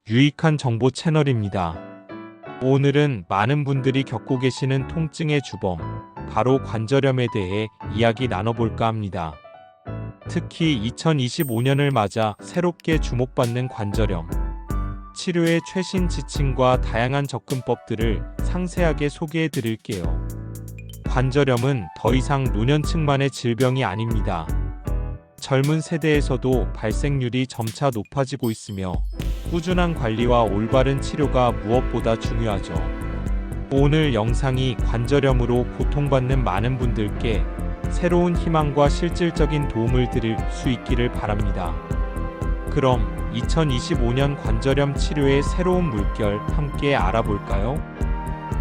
유익한 정보 채널입니다. 오늘은 많은 분들이 겪고 계시는 통증의 주범, 바로 관절염에 대해 이야기 나눠볼까 합니다. 특히 2025년을 맞아 새롭게 주목받는 관절염. 치료의 최신 지침과 다양한 접근법들을 상세하게 소개해 드릴게요. 관절염은 더 이상 노년층만의 질병이 아닙니다. 젊은 세대에서도 발생률이 점차 높아지고 있으며 꾸준한 관리와 올바른 치료가 무엇보다 중요하죠. 오늘 영상이 관절염으로 고통받는 많은 분들께 새로운 희망과 실질적인 도움을 드릴 수 있기를 바랍니다. 그럼 2025년 관절염 치료의 새로운 물결 함께 알아볼까요?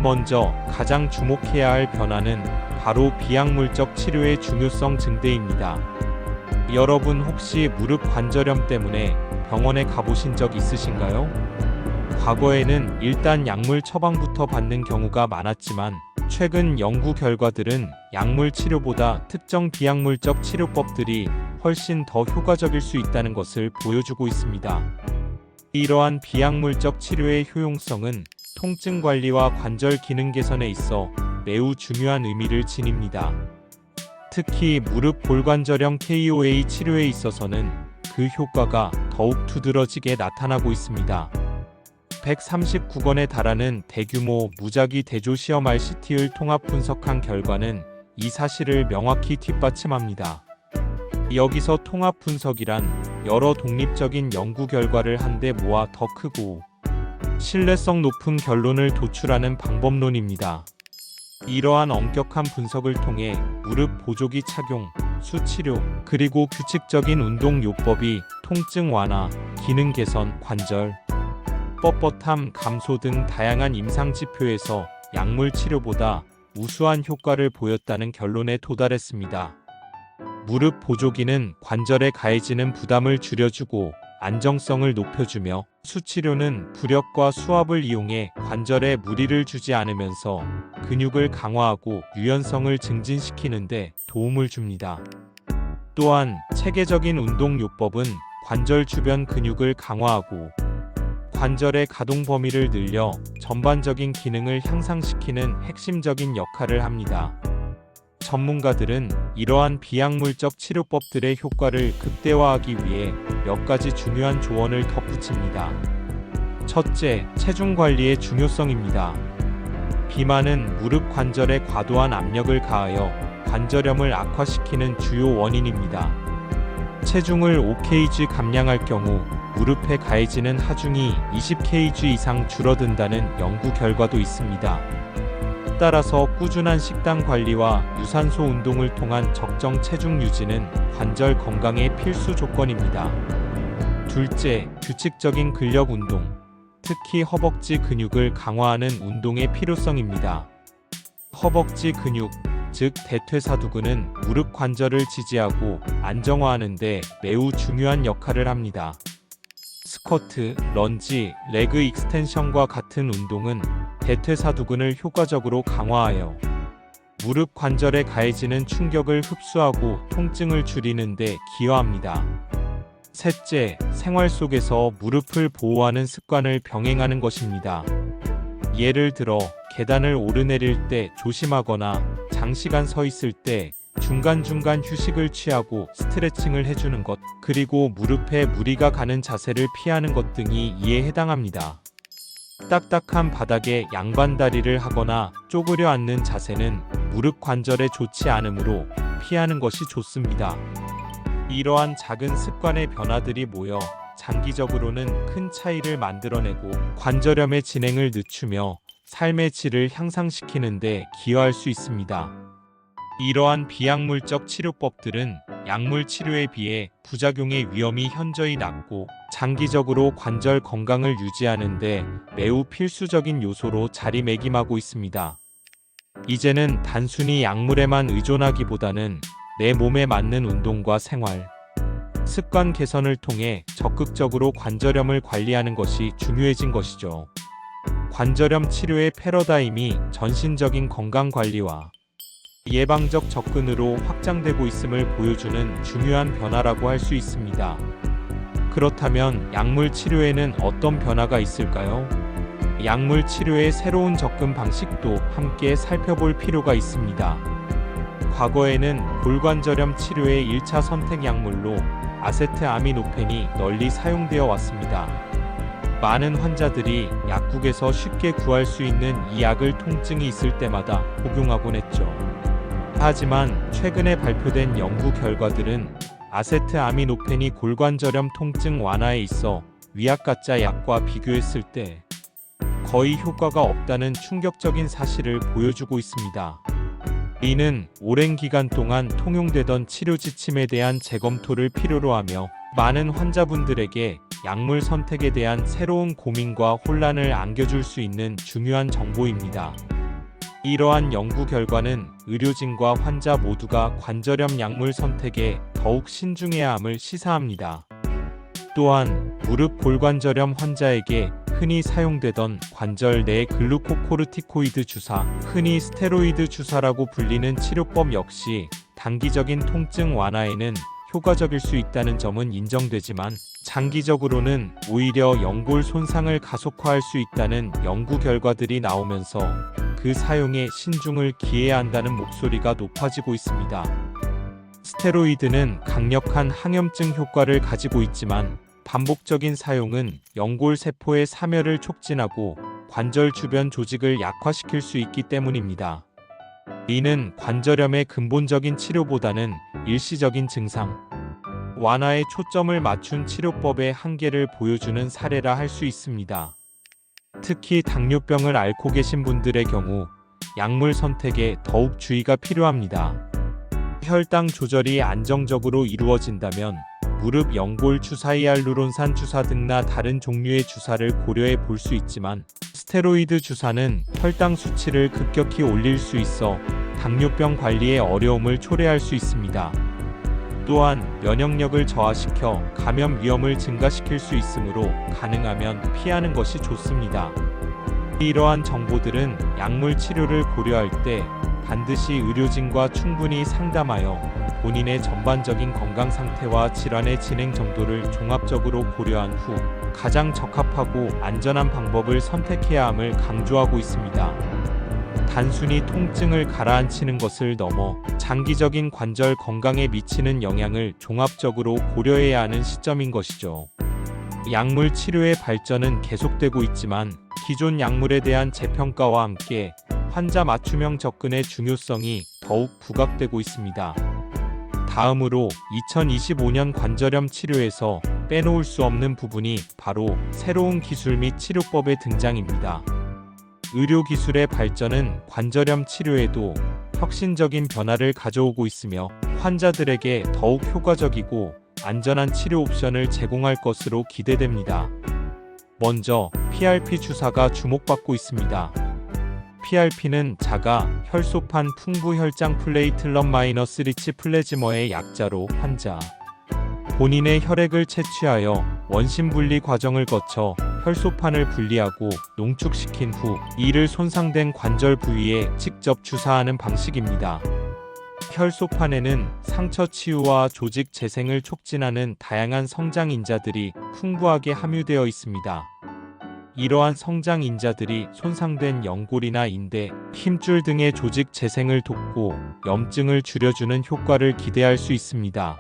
먼저 가장 주목해야 할 변화는 바로 비약물적 치료의 중요성 증대입니다. 여러분 혹시 무릎 관절염 때문에 병원에 가보신 적 있으신가요? 과거에는 일단 약물 처방부터 받는 경우가 많았지만 최근 연구 결과들은 약물 치료보다 특정 비약물적 치료법들이 훨씬 더 효과적일 수 있다는 것을 보여주고 있습니다. 이러한 비약물적 치료의 효용성은 통증 관리와 관절 기능 개선에 있어 매우 중요한 의미를 지닙니다. 특히 무릎 골관절염 KOA 치료에 있어서는 그 효과가 더욱 두드러지게 나타나고 있습니다. 139건에 달하는 대규모 무작위 대조 시험 RCT를 통합 분석한 결과는 이 사실을 명확히 뒷받침합니다. 여기서 통합 분석이란 여러 독립적인 연구 결과를 한데 모아 더 크고 신뢰성 높은 결론을 도출하는 방법론입니다. 이러한 엄격한 분석을 통해 무릎 보조기 착용, 수치료, 그리고 규칙적인 운동 요법이 통증 완화, 기능 개선, 관절, 뻣뻣함 감소 등 다양한 임상 지표에서 약물 치료보다 우수한 효과를 보였다는 결론에 도달했습니다. 무릎 보조기는 관절에 가해지는 부담을 줄여주고 안정성을 높여주며 수치료는 부력과 수압을 이용해 관절에 무리를 주지 않으면서 근육을 강화하고 유연성을 증진시키는 데 도움을 줍니다. 또한 체계적인 운동 요법은 관절 주변 근육을 강화하고 관절의 가동 범위를 늘려 전반적인 기능을 향상시키는 핵심적인 역할을 합니다. 전문가들은 이러한 비약물적 치료법들의 효과를 극대화하기 위해 몇 가지 중요한 조언을 덧붙입니다. 첫째, 체중 관리의 중요성입니다. 비만은 무릎 관절에 과도한 압력을 가하여 관절염을 악화시키는 주요 원인입니다. 체중을 5kg 감량할 경우 무릎에 가해지는 하중이 20kg 이상 줄어든다는 연구 결과도 있습니다. 따라서 꾸준한 식단 관리와 유산소 운동을 통한 적정 체중 유지는 관절 건강의 필수 조건입니다. 둘째, 규칙적인 근력 운동, 특히 허벅지 근육을 강화하는 운동의 필요성입니다. 허벅지 근육, 즉 대퇴사두근은 무릎 관절을 지지하고 안정화하는 데 매우 중요한 역할을 합니다. 스쿼트, 런지, 레그 익스텐션과 같은 운동은 대퇴사두근을 효과적으로 강화하여 무릎 관절에 가해지는 충격을 흡수하고 통증을 줄이는 데 기여합니다. 셋째, 생활 속에서 무릎을 보호하는 습관을 병행하는 것입니다. 예를 들어 계단을 오르내릴 때 조심하거나 장시간 서 있을 때 중간중간 휴식을 취하고 스트레칭을 해주는 것, 그리고 무릎에 무리가 가는 자세를 피하는 것 등이 이에 해당합니다. 딱딱한 바닥에 양반다리를 하거나 쪼그려 앉는 자세는 무릎 관절에 좋지 않으므로 피하는 것이 좋습니다. 이러한 작은 습관의 변화들이 모여 장기적으로는 큰 차이를 만들어내고 관절염의 진행을 늦추며 삶의 질을 향상시키는 데 기여할 수 있습니다. 이러한 비약물적 치료법들은 약물 치료에 비해 부작용의 위험이 현저히 낮고 장기적으로 관절 건강을 유지하는 데 매우 필수적인 요소로 자리매김하고 있습니다. 이제는 단순히 약물에만 의존하기보다는 내 몸에 맞는 운동과 생활, 습관 개선을 통해 적극적으로 관절염을 관리하는 것이 중요해진 것이죠. 관절염 치료의 패러다임이 전신적인 건강 관리와 예방적 접근으로 확장되고 있음을 보여주는 중요한 변화라고 할 수 있습니다. 그렇다면 약물 치료에는 어떤 변화가 있을까요? 약물 치료의 새로운 접근 방식도 함께 살펴볼 필요가 있습니다. 과거에는 골관절염 치료의 1차 선택 약물로 아세트아미노펜이 널리 사용되어 왔습니다. 많은 환자들이 약국에서 쉽게 구할 수 있는 이 약을 통증이 있을 때마다 복용하곤 했죠. 하지만 최근에 발표된 연구 결과들은 아세트아미노펜이 골관절염 통증 완화에 있어 위약가짜 약과 비교했을 때 거의 효과가 없다는 충격적인 사실을 보여주고 있습니다. 이는 오랜 기간 동안 통용되던 치료 지침에 대한 재검토를 필요로 하며 많은 환자분들에게 약물 선택에 대한 새로운 고민과 혼란을 안겨줄 수 있는 중요한 정보입니다. 이러한 연구 결과는 의료진과 환자 모두가 관절염 약물 선택에 더욱 신중해야 함을 시사합니다. 또한 무릎 골관절염 환자에게 흔히 사용되던 관절 내 글루코코르티코이드 주사, 흔히 스테로이드 주사라고 불리는 치료법 역시 단기적인 통증 완화에는 효과적일 수 있다는 점은 인정되지만 장기적으로는 오히려 연골 손상을 가속화할 수 있다는 연구 결과들이 나오면서 그 사용에 신중을 기해야 한다는 목소리가 높아지고 있습니다. 스테로이드는 강력한 항염증 효과를 가지고 있지만 반복적인 사용은 연골 세포의 사멸을 촉진하고 관절 주변 조직을 약화시킬 수 있기 때문입니다. 이는 관절염의 근본적인 치료보다는 일시적인 증상 완화에 초점을 맞춘 치료법의 한계를 보여주는 사례라 할 수 있습니다. 특히 당뇨병을 앓고 계신 분들의 경우 약물 선택에 더욱 주의가 필요합니다. 혈당 조절이 안정적으로 이루어진다면 무릎 연골 주사, 히알루론산 주사 등나 다른 종류의 주사를 고려해 볼 수 있지만 스테로이드 주사는 혈당 수치를 급격히 올릴 수 있어 당뇨병 관리에 어려움을 초래할 수 있습니다. 또한 면역력을 저하시켜 감염 위험을 증가시킬 수 있으므로 가능하면 피하는 것이 좋습니다. 이러한 정보들은 약물 치료를 고려할 때 반드시 의료진과 충분히 상담하여 본인의 전반적인 건강 상태와 질환의 진행 정도를 종합적으로 고려한 후 가장 적합하고 안전한 방법을 선택해야 함을 강조하고 있습니다. 단순히 통증을 가라앉히는 것을 넘어 장기적인 관절 건강에 미치는 영향을 종합적으로 고려해야 하는 시점인 것이죠. 약물 치료의 발전은 계속되고 있지만 기존 약물에 대한 재평가와 함께 환자 맞춤형 접근의 중요성이 더욱 부각되고 있습니다. 다음으로 2025년 관절염 치료에서 빼놓을 수 없는 부분이 바로 새로운 기술 및 치료법의 등장입니다. 의료기술의 발전은 관절염 치료에도 혁신적인 변화를 가져오고 있으며 환자들에게 더욱 효과적이고 안전한 치료 옵션을 제공할 것으로 기대됩니다. 먼저 PRP 주사가 주목받고 있습니다. PRP는 자가 혈소판 풍부 혈장 플레이틀럼 마이너스 리치 플래지머의 약자로 환자 본인의 혈액을 채취하여 원심 분리 과정을 거쳐 혈소판을 분리하고 농축시킨 후 이를 손상된 관절 부위에 직접 주사하는 방식입니다. 혈소판에는 상처 치유와 조직 재생을 촉진하는 다양한 성장 인자들이 풍부하게 함유되어 있습니다. 이러한 성장 인자들이 손상된 연골이나 인대, 힘줄 등의 조직 재생을 돕고 염증을 줄여주는 효과를 기대할 수 있습니다.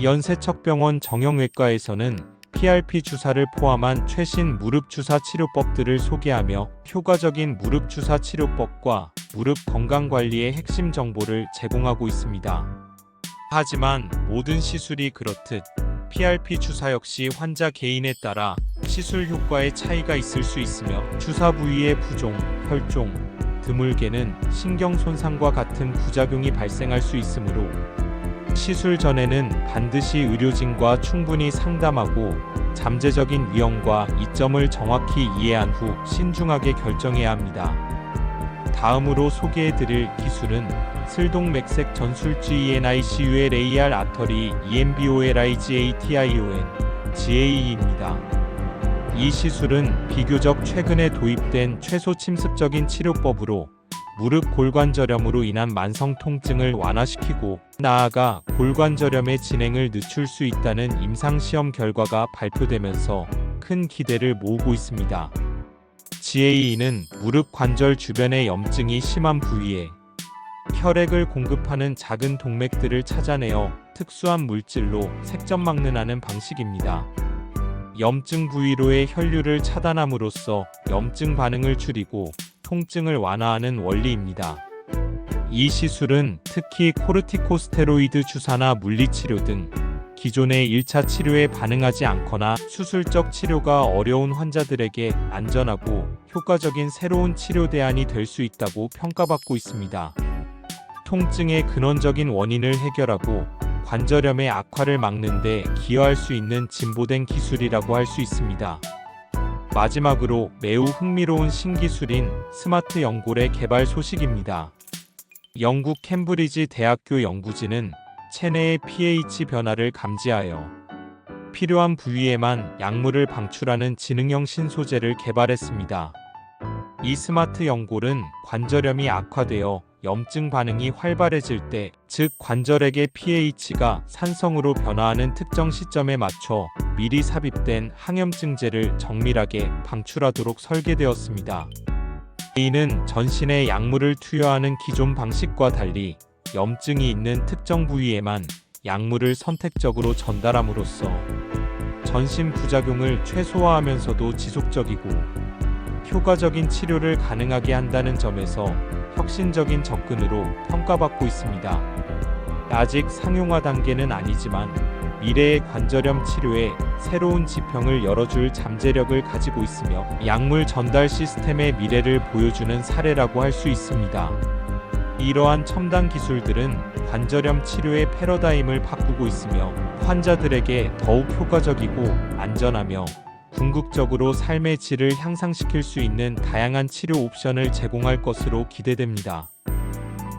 연세척병원 정형외과에서는 PRP 주사를 포함한 최신 무릎 주사 치료법들을 소개하며 효과적인 무릎 주사 치료법과 무릎 건강관리의 핵심 정보를 제공하고 있습니다. 하지만 모든 시술이 그렇듯 PRP 주사 역시 환자 개인에 따라 시술 효과에 차이가 있을 수 있으며 주사 부위의 부종, 혈종, 드물게는 신경 손상과 같은 부작용이 발생할 수 있으므로 시술 전에는 반드시 의료진과 충분히 상담하고 잠재적인 위험과 이점을 정확히 이해한 후 신중하게 결정해야 합니다. 다음으로 소개해드릴 기술은 슬동맥색 전술쥐 ENICULAR 아터리 EMBOLIGATION GAE입니다. 이 시술은 비교적 최근에 도입된 최소 침습적인 치료법으로 무릎 골관절염으로 인한 만성 통증을 완화시키고 나아가 골관절염의 진행을 늦출 수 있다는 임상시험 결과가 발표되면서 큰 기대를 모으고 있습니다. GAE는 무릎 관절 주변의 염증이 심한 부위에 혈액을 공급하는 작은 동맥들을 찾아내어 특수한 물질로 색점 막는하는 방식입니다. 염증 부위로의 혈류를 차단함으로써 염증 반응을 줄이고 통증을 완화하는 원리입니다. 이 시술은 특히 코르티코스테로이드 주사나 물리치료 등 기존의 1차 치료에 반응하지 않거나 수술적 치료가 어려운 환자들에게 안전하고 효과적인 새로운 치료 대안이 될 수 있다고 평가받고 있습니다. 통증의 근원적인 원인을 해결하고 관절염의 악화를 막는 데 기여할 수 있는 진보된 기술이라고 할 수 있습니다. 마지막으로 매우 흥미로운 신기술인 스마트 연골의 개발 소식입니다. 영국 캠브리지 대학교 연구진은 체내의 pH 변화를 감지하여 필요한 부위에만 약물을 방출하는 지능형 신소재를 개발했습니다. 이 스마트 연골은 관절염이 악화되어 염증 반응이 활발해질 때, 즉 관절액의 pH가 산성으로 변화하는 특정 시점에 맞춰 미리 삽입된 항염증제를 정밀하게 방출하도록 설계되었습니다. 이는 전신에 약물을 투여하는 기존 방식과 달리 염증이 있는 특정 부위에만 약물을 선택적으로 전달함으로써 전신 부작용을 최소화하면서도 지속적이고 효과적인 치료를 가능하게 한다는 점에서 혁신적인 접근으로 평가받고 있습니다. 아직 상용화 단계는 아니지만 미래의 관절염 치료에 새로운 지평을 열어줄 잠재력을 가지고 있으며 약물 전달 시스템의 미래를 보여주는 사례라고 할 수 있습니다. 이러한 첨단 기술들은 관절염 치료의 패러다임을 바꾸고 있으며 환자들에게 더욱 효과적이고 안전하며 궁극적으로 삶의 질을 향상시킬 수 있는 다양한 치료 옵션을 제공할 것으로 기대됩니다.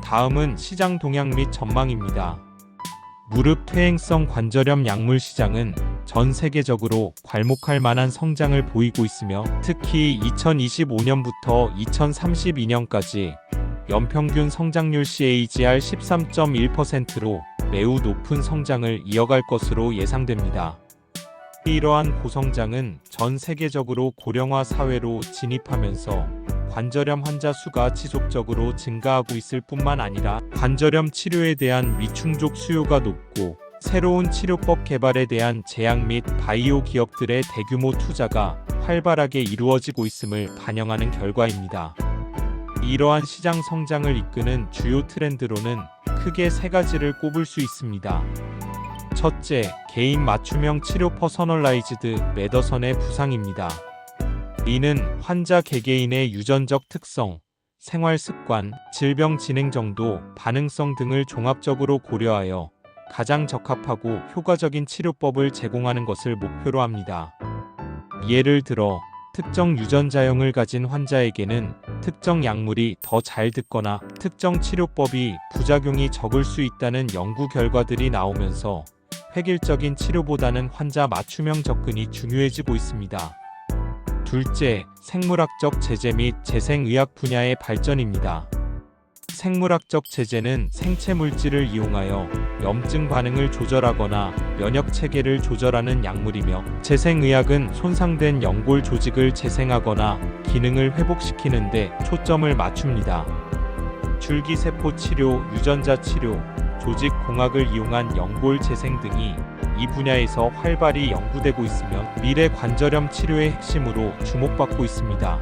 다음은 시장 동향 및 전망입니다. 무릎 퇴행성 관절염 약물 시장은 전 세계적으로 괄목할 만한 성장을 보이고 있으며 특히 2025년부터 2032년까지 연평균 성장률 CAGR 13.1%로 매우 높은 성장을 이어갈 것으로 예상됩니다. 이러한 고성장은 전 세계적으로 고령화 사회로 진입하면서 관절염 환자 수가 지속적으로 증가하고 있을 뿐만 아니라 관절염 치료에 대한 미충족 수요가 높고 새로운 치료법 개발에 대한 제약 및 바이오 기업들의 대규모 투자가 활발하게 이루어지고 있음을 반영하는 결과입니다. 이러한 시장 성장을 이끄는 주요 트렌드로는 크게 세 가지를 꼽을 수 있습니다. 첫째, 개인 맞춤형 치료 퍼서널라이즈드 메더선의 부상입니다. 이는 환자 개개인의 유전적 특성, 생활 습관, 질병 진행 정도, 반응성 등을 종합적으로 고려하여 가장 적합하고 효과적인 치료법을 제공하는 것을 목표로 합니다. 예를 들어 특정 유전자형을 가진 환자에게는 특정 약물이 더 잘 듣거나 특정 치료법이 부작용이 적을 수 있다는 연구 결과들이 나오면서 획일적인 치료보다는 환자 맞춤형 접근이 중요해지고 있습니다. 둘째, 생물학적 제재 및 재생의학 분야의 발전입니다. 생물학적 제재는 생체 물질을 이용하여 염증 반응을 조절하거나 면역 체계를 조절하는 약물이며, 재생의학은 손상된 연골 조직을 재생하거나 기능을 회복시키는 데 초점을 맞춥니다. 줄기세포 치료, 유전자 치료, 조직 공학을 이용한 연골 재생 등이 이 분야에서 활발히 연구되고 있으며 미래 관절염 치료의 핵심으로 주목받고 있습니다.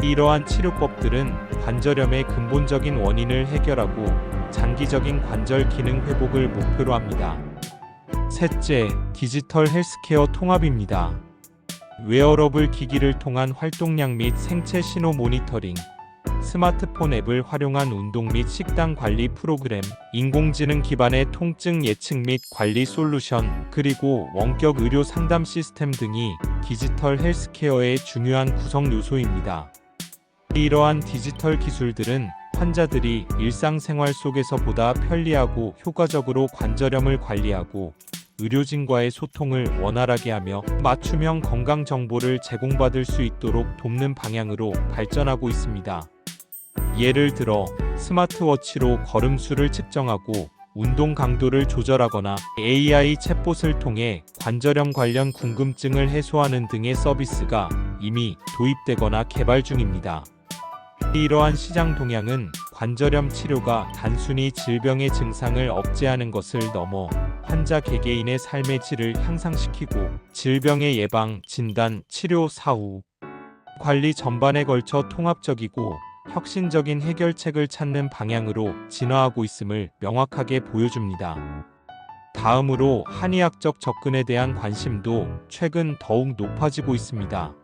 이러한 치료법들은 관절염의 근본적인 원인을 해결하고 장기적인 관절 기능 회복을 목표로 합니다. 셋째, 디지털 헬스케어 통합입니다. 웨어러블 기기를 통한 활동량 및 생체 신호 모니터링, 스마트폰 앱을 활용한 운동 및 식단 관리 프로그램, 인공지능 기반의 통증 예측 및 관리 솔루션, 그리고 원격 의료 상담 시스템 등이 디지털 헬스케어의 중요한 구성 요소입니다. 이러한 디지털 기술들은 환자들이 일상생활 속에서 보다 편리하고 효과적으로 관절염을 관리하고 의료진과의 소통을 원활하게 하며 맞춤형 건강 정보를 제공받을 수 있도록 돕는 방향으로 발전하고 있습니다. 예를 들어 스마트워치로 걸음수를 측정하고 운동 강도를 조절하거나 AI 챗봇을 통해 관절염 관련 궁금증을 해소하는 등의 서비스가 이미 도입되거나 개발 중입니다. 이러한 시장 동향은 관절염 치료가 단순히 질병의 증상을 억제하는 것을 넘어 환자 개개인의 삶의 질을 향상시키고 질병의 예방, 진단, 치료, 사후, 관리 전반에 걸쳐 통합적이고 혁신적인 해결책을 찾는 방향으로 진화하고 있음을 명확하게 보여줍니다. 다음으로 한의학적 접근에 대한 관심도 최근 더욱 높아지고 있습니다.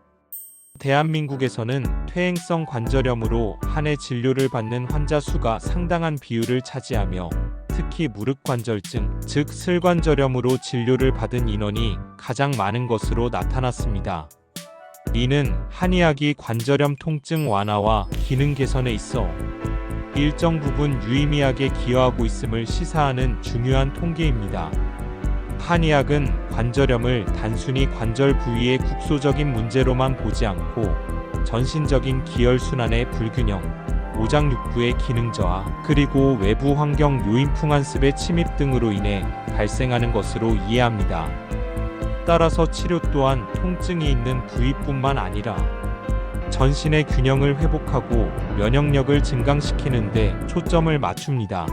대한민국에서는 퇴행성 관절염으로 한 해 진료를 받는 환자 수가 상당한 비율을 차지하며 특히 무릎 관절증, 즉 슬관절염으로 진료를 받은 인원이 가장 많은 것으로 나타났습니다. 이는 한의학이 관절염 통증 완화와 기능 개선에 있어 일정 부분 유의미하게 기여하고 있음을 시사하는 중요한 통계입니다. 한의학은 관절염을 단순히 관절 부위의 국소적인 문제로만 보지 않고 전신적인 기혈순환의 불균형, 오장육부의 기능 저하, 그리고 외부 환경 요인 풍한습의 침입 등으로 인해 발생하는 것으로 이해합니다. 따라서 치료 또한 통증이 있는 부위뿐만 아니라 전신의 균형을 회복하고 면역력을 증강시키는 데 초점을 맞춥니다.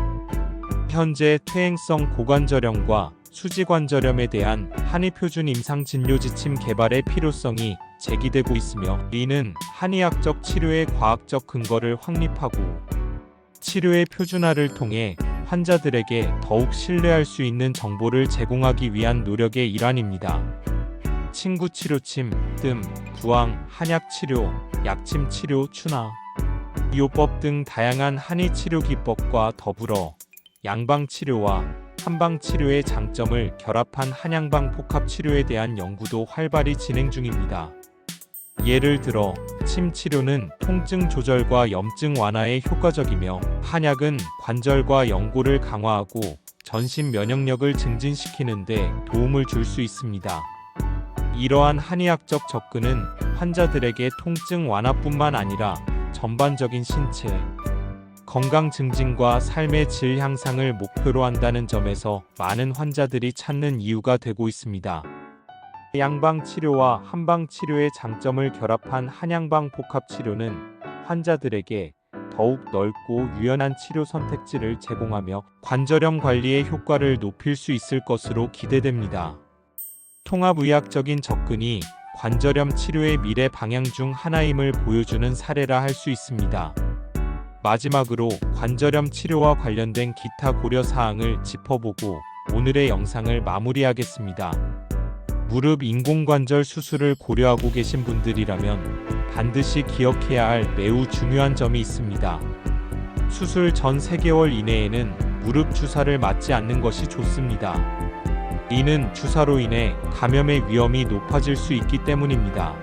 현재 퇴행성 고관절염과 수지관절염에 대한 한의표준 임상진료지침 개발의 필요성이 제기되고 있으며 이는 한의학적 치료의 과학적 근거를 확립하고 치료의 표준화를 통해 환자들에게 더욱 신뢰할 수 있는 정보를 제공하기 위한 노력의 일환입니다. 침구치료침, 뜸, 부항, 한약치료, 약침치료, 추나, 요법 등 다양한 한의치료 기법과 더불어 양방치료와 한방치료의 장점을 결합한 한양방 복합치료에 대한 연구도 활발히 진행 중입니다. 예를 들어 침치료는 통증 조절과 염증 완화에 효과적이며 한약은 관절과 연골을 강화하고 전신 면역력을 증진시키는 데 도움을 줄 수 있습니다. 이러한 한의학적 접근은 환자들에게 통증 완화뿐만 아니라 전반적인 신체 건강 증진과 삶의 질 향상을 목표로 한다는 점에서 많은 환자들이 찾는 이유가 되고 있습니다. 양방 치료와 한방 치료의 장점을 결합한 한양방 복합 치료는 환자들에게 더욱 넓고 유연한 치료 선택지를 제공하며 관절염 관리의 효과를 높일 수 있을 것으로 기대됩니다. 통합의학적인 접근이 관절염 치료의 미래 방향 중 하나임을 보여주는 사례라 할 수 있습니다. 마지막으로 관절염 치료와 관련된 기타 고려 사항을 짚어보고 오늘의 영상을 마무리하겠습니다. 무릎 인공관절 수술을 고려하고 계신 분들이라면 반드시 기억해야 할 매우 중요한 점이 있습니다. 수술 전 3개월 이내에는 무릎 주사를 맞지 않는 것이 좋습니다. 이는 주사로 인해 감염의 위험이 높아질 수 있기 때문입니다.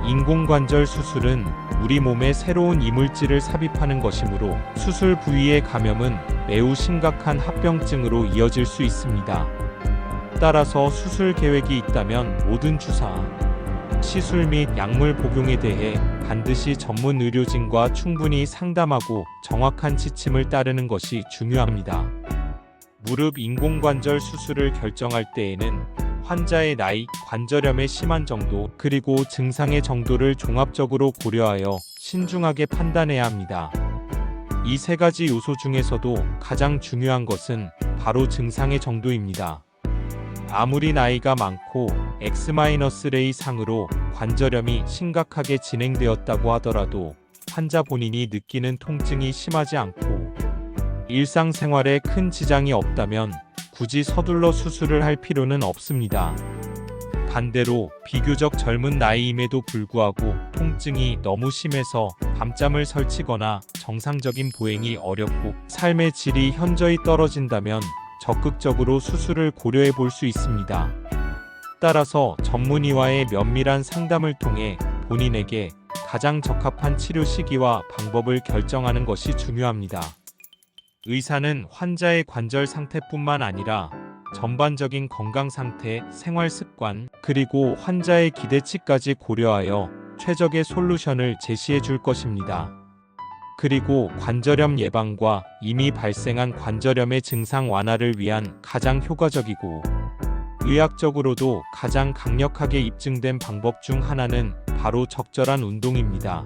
인공관절 수술은 우리 몸에 새로운 이물질을 삽입하는 것이므로 수술 부위의 감염은 매우 심각한 합병증으로 이어질 수 있습니다. 따라서 수술 계획이 있다면 모든 주사, 시술 및 약물 복용에 대해 반드시 전문 의료진과 충분히 상담하고 정확한 지침을 따르는 것이 중요합니다. 무릎 인공관절 수술을 결정할 때에는 환자의 나이, 관절염의 심한 정도, 그리고 증상의 정도를 종합적으로 고려하여 신중하게 판단해야 합니다. 이 3가지 요소 중에서도 가장 중요한 것은 바로 증상의 정도입니다. 아무리 나이가 많고 X-레이 상으로 관절염이 심각하게 진행되었다고 하더라도 환자 본인이 느끼는 통증이 심하지 않고 일상생활에 큰 지장이 없다면 굳이 서둘러 수술을 할 필요는 없습니다. 반대로 비교적 젊은 나이임에도 불구하고 통증이 너무 심해서 밤잠을 설치거나 정상적인 보행이 어렵고 삶의 질이 현저히 떨어진다면 적극적으로 수술을 고려해 볼 수 있습니다. 따라서 전문의와의 면밀한 상담을 통해 본인에게 가장 적합한 치료 시기와 방법을 결정하는 것이 중요합니다. 의사는 환자의 관절 상태뿐만 아니라 전반적인 건강 상태, 생활 습관, 그리고 환자의 기대치까지 고려하여 최적의 솔루션을 제시해 줄 것입니다. 그리고 관절염 예방과 이미 발생한 관절염의 증상 완화를 위한 가장 효과적이고 의학적으로도 가장 강력하게 입증된 방법 중 하나는 바로 적절한 운동입니다.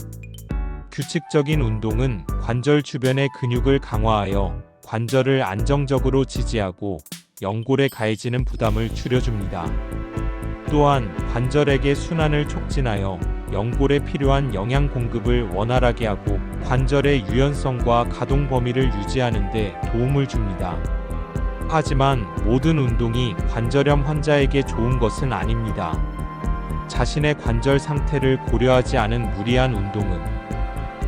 규칙적인 운동은 관절 주변의 근육을 강화하여 관절을 안정적으로 지지하고 연골에 가해지는 부담을 줄여줍니다. 또한 관절에게 순환을 촉진하여 연골에 필요한 영양 공급을 원활하게 하고 관절의 유연성과 가동 범위를 유지하는 데 도움을 줍니다. 하지만 모든 운동이 관절염 환자에게 좋은 것은 아닙니다. 자신의 관절 상태를 고려하지 않은 무리한 운동은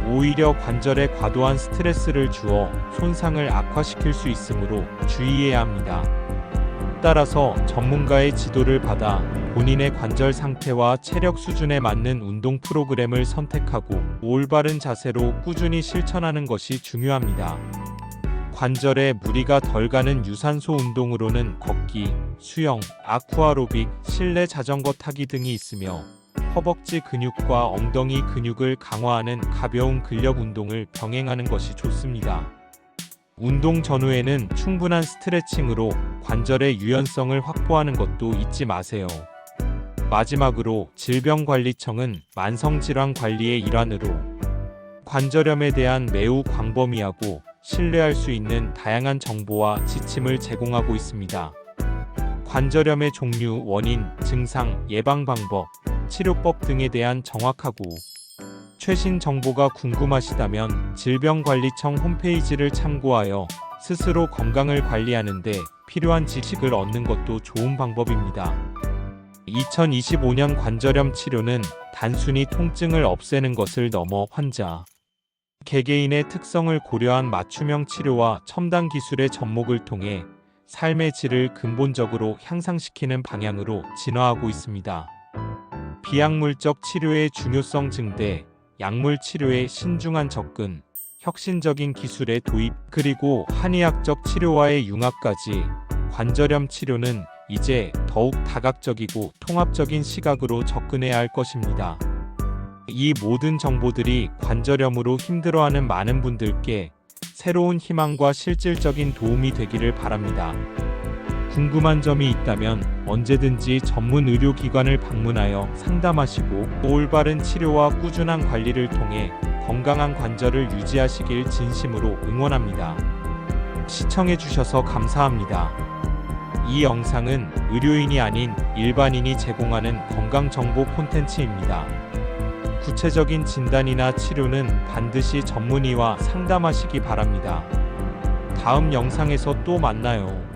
오히려 관절에 과도한 스트레스를 주어 손상을 악화시킬 수 있으므로 주의해야 합니다. 따라서 전문가의 지도를 받아 본인의 관절 상태와 체력 수준에 맞는 운동 프로그램을 선택하고 올바른 자세로 꾸준히 실천하는 것이 중요합니다. 관절에 무리가 덜 가는 유산소 운동으로는 걷기, 수영, 아쿠아로빅, 실내 자전거 타기 등이 있으며 허벅지 근육과 엉덩이 근육을 강화하는 가벼운 근력 운동을 병행하는 것이 좋습니다. 운동 전후에는 충분한 스트레칭으로 관절의 유연성을 확보하는 것도 잊지 마세요. 마지막으로 질병관리청은 만성질환 관리의 일환으로 관절염에 대한 매우 광범위하고 신뢰할 수 있는 다양한 정보와 지침을 제공하고 있습니다. 관절염의 종류, 원인, 증상, 예방 방법, 치료법 등에 대한 정확하고 최신 정보가 궁금하시다면 질병관리청 홈페이지를 참고하여 스스로 건강을 관리하는 데 필요한 지식을 얻는 것도 좋은 방법입니다. 2025년 관절염 치료는 단순히 통증을 없애는 것을 넘어 환자 개개인의 특성을 고려한 맞춤형 치료와 첨단 기술의 접목을 통해 삶의 질을 근본적으로 향상시키는 방향으로 진화하고 있습니다. 비약물적 치료의 중요성 증대, 약물 치료의 신중한 접근, 혁신적인 기술의 도입, 그리고 한의학적 치료와의 융합까지 관절염 치료는 이제 더욱 다각적이고 통합적인 시각으로 접근해야 할 것입니다. 이 모든 정보들이 관절염으로 힘들어하는 많은 분들께 새로운 희망과 실질적인 도움이 되기를 바랍니다. 궁금한 점이 있다면 언제든지 전문 의료기관을 방문하여 상담하시고 올바른 치료와 꾸준한 관리를 통해 건강한 관절을 유지하시길 진심으로 응원합니다. 시청해주셔서 감사합니다. 이 영상은 의료인이 아닌 일반인이 제공하는 건강정보 콘텐츠입니다. 구체적인 진단이나 치료는 반드시 전문의와 상담하시기 바랍니다. 다음 영상에서 또 만나요.